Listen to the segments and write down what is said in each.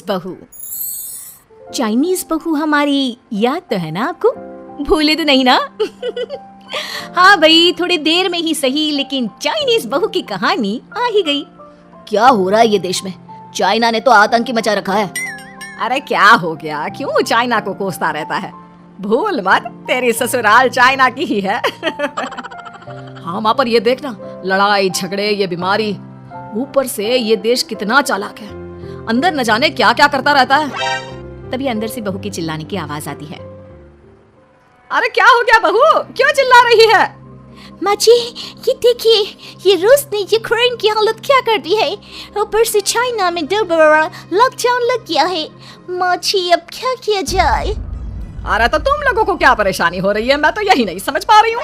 Chinese बहू। Chinese बहू हमारी याद तो है ना आपको? भूले तो नहीं ना? हाँ भाई, थोड़ी देर में ही सही, लेकिन चाइनीज बहू की कहानी आ ही गई। क्या हो रहा है ये देश में? चाइना ने तो आतंकी मचा रखा है। अरे क्या हो गया, क्यों चाइना को कोसता रहता है? भूल मत, तेरी ससुराल चाइना की ही है। हाँ माँ, पर ये देखना, लड़ाई झगड़े, ये बीमारी, ऊपर से ये देश कितना चालाक है, अंदर न जाने क्या क्या करता रहता है। तभी अंदर से बहू की चिल्लाने की आवाज आती है। अरे क्या हो गया बहू, क्यों चिल्ला रही है? माँ जी, ये देखिए, ये रूस ने यूक्रेन की हालत क्या कर दी है। ऊपर से चाइना में दोबारा लॉकडाउन लग गया है। माँ जी, अब क्या किया जाए? अरे तो तुम लोगों को क्या परेशानी हो रही है, मैं तो यही नहीं समझ पा रही हूँ।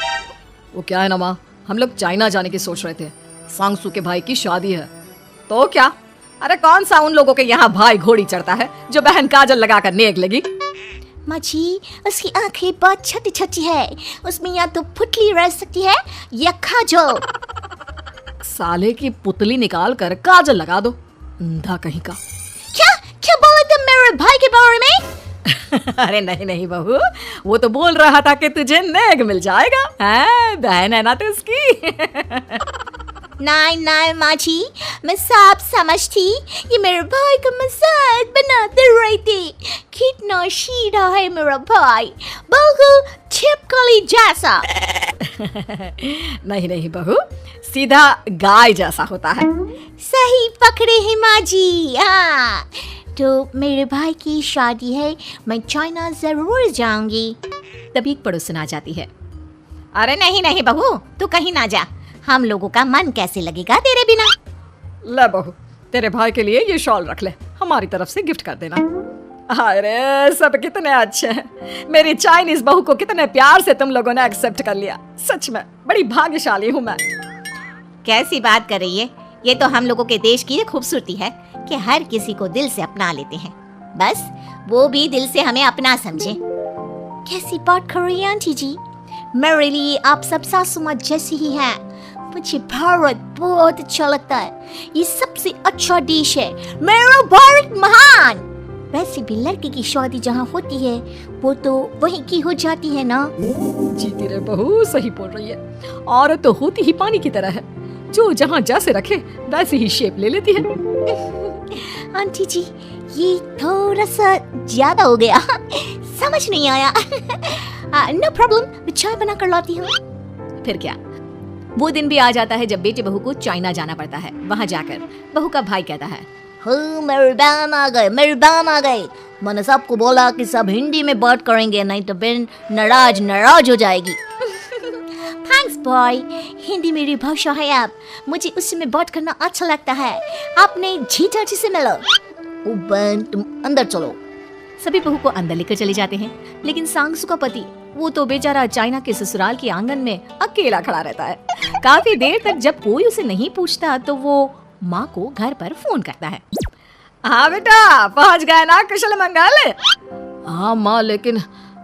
वो क्या है ना माँ, हम लोग चाइना जाने की सोच रहे थे, सांगसू के भाई की शादी है। तो क्या? अरे कौन सा उन लोगों के यहाँ भाई घोड़ी चढ़ता है जो बहन काजल लगाकर नेक लगी? माँ जी, उसकी आंखें बहुत छोटी छोटी है, उसमें या तो पुतली रह सकती है या काजल। साले की पुतली निकाल कर काजल लगा दो, अंधा कहीं का। क्या क्या बोले तुम मेरे भाई के बारे में? अरे नहीं नहीं बहू, वो तो बोल रहा था कि तुझे नेक मिल जाएगा, बहन है ना तो उसकी। नहीं नहीं माँ जी, मैं सब समझती, ये मेरे भाई का मजाक बनाते रहते। कितना शीरा है मेरा भाई, बिल्कुल छिपकली जैसा। नहीं नहीं बहू, सीधा गाय जैसा होता है। सही पकड़े हैं माँ जी। हाँ, तो मेरे भाई की शादी है, मैं चाइना जरूर जाऊंगी। तभी एक पड़ोसन आ जाती है। अरे नहीं नहीं बहू, तू कहीं ना जा, हम लोगों का मन कैसे लगेगा तेरे बिना। ले बहू, तेरे भाई के लिए ये शॉल रख ले, हमारी तरफ से गिफ्ट कर देना। अरे सब कितने अच्छे हैं, मेरी चाइनीज बहू को कितने प्यार से तुम लोगों ने एक्सेप्ट कर लिया। सच में बड़ी भाग्यशाली हूँ मैं। कैसी बात कर रही है? ये तो हम लोगों के देश की खूबसूरती है कि हर किसी को दिल से अपना लेते हैं, बस वो भी दिल से हमें अपना समझे। कैसी बात कर रही है आंटी जी? मेरे लिए आप सब सासू माँ जैसी ही हैं। मुझे भारत बहुत अच्छा लगता है, ये सबसे अच्छा देश है, मेरा भारत महान। वैसे भी लड़की की शादी जहाँ होती है वो तो वहीं की हो जाती है ना। जीती रे बहू, सही बोल रही है। औरत तो होती ही पानी की तरह है, जो जहाँ जैसे रखे वैसे ही शेप ले लेती है। आंटी जी, ये थोड़ा सा ज्यादा हो गया, समझ नहीं आया। नो प्रॉब्लम, मैं चाय बना कर लाती हूँ। फिर क्या, वो दिन भी आ जाता है जब बेटे बहू को चाइना जाना पड़ता है। वहाँ जाकर बहू का भाई कहता है, मेरे बहन आ गए, मेरे बहन आ गए। मैंने सबको बोला कि सब हिंदी में बात करेंगे, नहीं तो बहन नाराज हो जाएगी। थैंक्स बॉय, हिंदी मेरी भाषा है, आप मुझे उसी में बात करना अच्छा लगता है। आपने जीजा जी से मिलो। ओ बहन, तुम अंदर चलो। सभी बहू को अंदर लेकर चले जाते हैं, लेकिन सांगसू का पति, वो तो बेचारा चाइना के ससुराल के आंगन में अकेला खड़ा रहता है। काफी देर तक जब कोई उसे नहीं पूछता तो वो माँ को घर पर फोन करता है। हाँ बेटा, पहुँच गए ना कुशल मंगल? हाँ माँ, लेकिन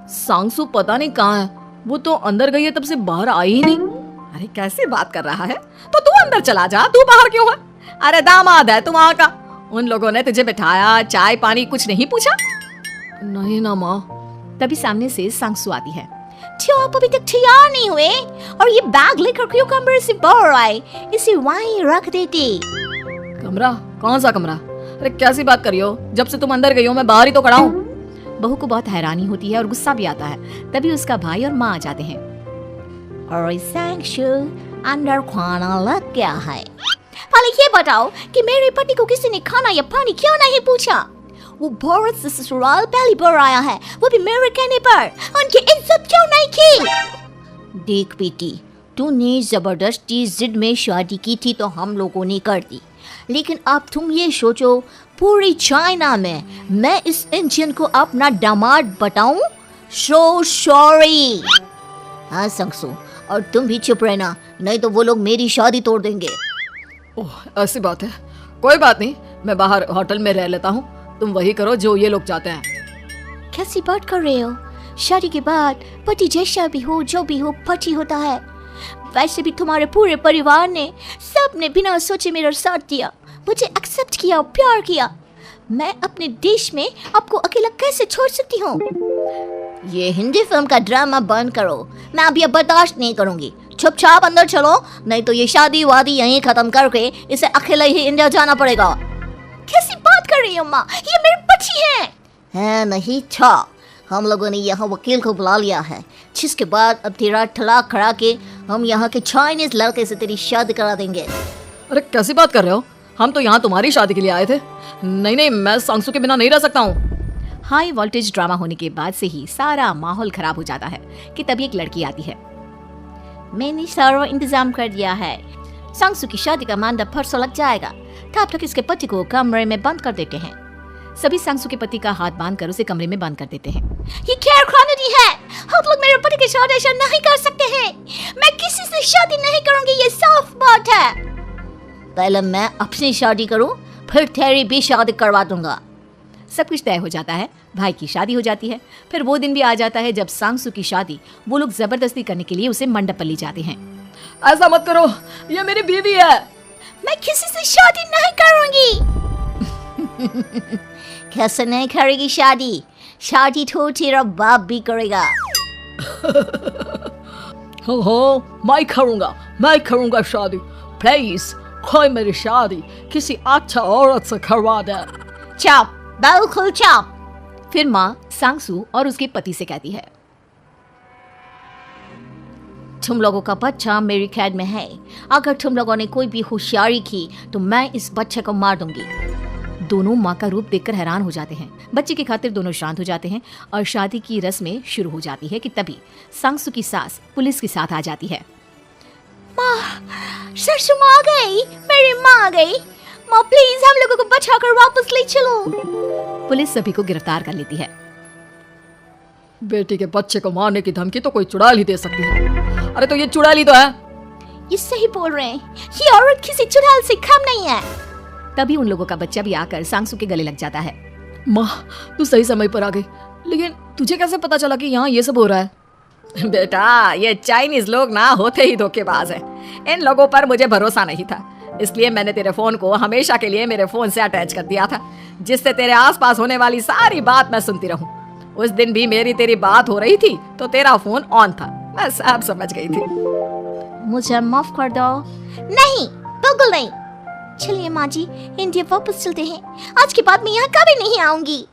सांगसू पता नहीं कहाँ है, वो तो अंदर गई है तब से बाहर आई ही नहीं। अरे कैसे बात कर रहा है, तो तू अंदर चला जा, तू बाहर क्यों है? अरे दामाद है तू वहाँ का, उन लोगों ने तुझे बिठाया, चाय पानी कुछ नहीं पूछा? नहीं ना माँ। तभी सामने से सांगसू आती है। क्यों आप अभी तक तैयार नहीं हुए? और ये बैग लेकर क्यों कमरे से बाहर आए? इसे वहीं रख देते। कमरा? कौन सा कमरा? अरे कैसी बात कर रही हो, जब से तुम अंदर गई हो मैं बाहर ही तो खड़ा हूँ। बहू को बहुत हैरानी होती है और गुस्सा भी आता है। तभी उसका भाई और माँ आ जाते हैं। और सांगसू, अंदर खाना लग गया है। पहले ये बताओ कि मेरे पति को किसी ने खाना या पानी क्यों नहीं पूछा? वो भारत से ससुराल पहली बार आया है, वो भी मेरे कहने पर। उनकी इज्जत क्यों नहीं की? देख बेटी, तूने जबरदस्ती जिद में शादी की थी तो हम लोगों ने कर दी, लेकिन अब तुम ये सोचो, पूरी चाइना में मैं इस इंडियन को अपना दामाद बताऊं? So sorry. हाँ सांगसू, और तुम भी चुप रहना, नहीं तो वो लोग मेरी शादी तोड़ देंगे। ओह ऐसी बात है, कोई बात नहीं, मैं बाहर होटल में रह लेता हूँ, तुम वही करो जो ये लोग चाहते हैं। कैसी बात कर रहे हो? शादी के बाद पति जैसा भी हो, जो भी हो, पति होता है। वैसे भी तुम्हारे पूरे परिवार ने, सबने बिना सोचे मेरा साथ दिया, मुझे एक्सेप्ट किया, प्यार किया। मैं अपने देश में आपको अकेला कैसे छोड़ सकती हूँ? ये हिंदी फिल्म का ड्रामा बंद करो, मैं अब ये बर्दाश्त नहीं करूंगी। चुपचाप अंदर चलो, नहीं तो ये शादी वादी यहीं खत्म करके इसे अकेला ही इंडिया जाना पड़ेगा। कैसी बात कर रही हो माँ, ये मेरी बच्ची है नहीं था। हम लोगों ने यहाँ वकील को बुला लिया है, जिसके बाद अब तेरा तलाक करा के हम यहाँ के चाइनीज लड़के से तेरी शादी करा देंगे। अरे कैसी बात कर रहे हो? हम तो यहाँ तुम्हारी शादी के लिए आए थे। नहीं, मैं सांगसू के बिना नहीं रह सकता हूँ। हाई वोल्टेज ड्रामा होने के बाद से ही सारा माहौल खराब हो जाता है कि तभी एक लड़की आती है। मैंने सारा इंतजाम कर दिया है, सांगसू की शादी का मंडप परसों लग जाएगा। तब तक इसके पति को कमरे में बंद कर देते हैं। सभी सांगसू के पति का हाथ बांधकर उसे कमरे में बंद कर देते हैं। ये क्या खानदानी है? आप लोग मेरे पति की शादी नहीं कर सकते हैं। मैं किसी से शादी नहीं करूंगी, ये साफ बात है। पहले मैं अपनी शादी करूं, फिर तेरी भी शादी करवा दूंगा। सब कुछ तय हो जाता है, भाई की शादी हो जाती है। फिर वो दिन भी आ जाता है जब सांगसू की शादी वो लोग जबरदस्ती करने के लिए उसे मंडप पर ले जाते हैं। ऐसा मत करो, ये मेरी बीवी है। मैं किसी से शादी नहीं करूंगी। कैसे नहीं करेगी शादी? शादी तो तेरा बाप भी करेगा। हो, मैं करूंगा शादी। प्लीज कोई मेरी शादी किसी अच्छा औरत से करवा दे। चुप, बिल्कुल चुप। फिर माँ सांगसू और उसके पति से कहती है, तुम लोगों का बच्चा मेरी कैद में है। अगर तुम लोगों ने कोई भी होशियारी की तो मैं इस बच्चे को मार दूंगी। दोनों माँ का रूप देखकर हैरान हो जाते हैं। बच्चे की खातिर दोनों शांत हो जाते हैं और शादी की रस्में शुरू हो जाती है कि तभी सांगसू की सास पुलिस के साथ आ जाती है। माँ, सरसू माँ आ गई, मेरी माँ आ गई। माँ प्लीज हम लोगों को बचाकर वापस ले चलो। पुलिस सभी को गिरफ्तार कर लेती है। बेटी के बच्चे को मारने की धमकी तो कोई चुड़ैल ही दे सकती है। अरे तो ये चुड़ैल ही तो है। ये सही बोल रहे हैं, ये औरत किसी चुड़ैल से कम नहीं है। तभी उन लोगों का बच्चा भी आकर सांगसू के गले लग जाता है। माँ, तू सही समय पर आ गई, लेकिन तुझे कैसे पता चला कि यहाँ ये सब हो रहा है? बेटा, ये चाइनीज लोग ना होते ही धोखेबाज है। इन लोगों पर मुझे भरोसा नहीं था, इसलिए मैंने तेरे फोन को हमेशा के लिए मेरे फोन से अटैच कर दिया था, जिससे तेरे आसपास होने वाली सारी बात मैं सुनती रहूं। उस दिन भी मेरी तेरी बात हो रही थी तो तेरा फोन ऑन था, मैं सब समझ गई थी। मुझे माफ कर दो। नहीं, बिल्कुल नहीं। चलिए माँ जी, इंडिया वापस चलते हैं। आज के बाद मैं यहाँ कभी नहीं आऊंगी।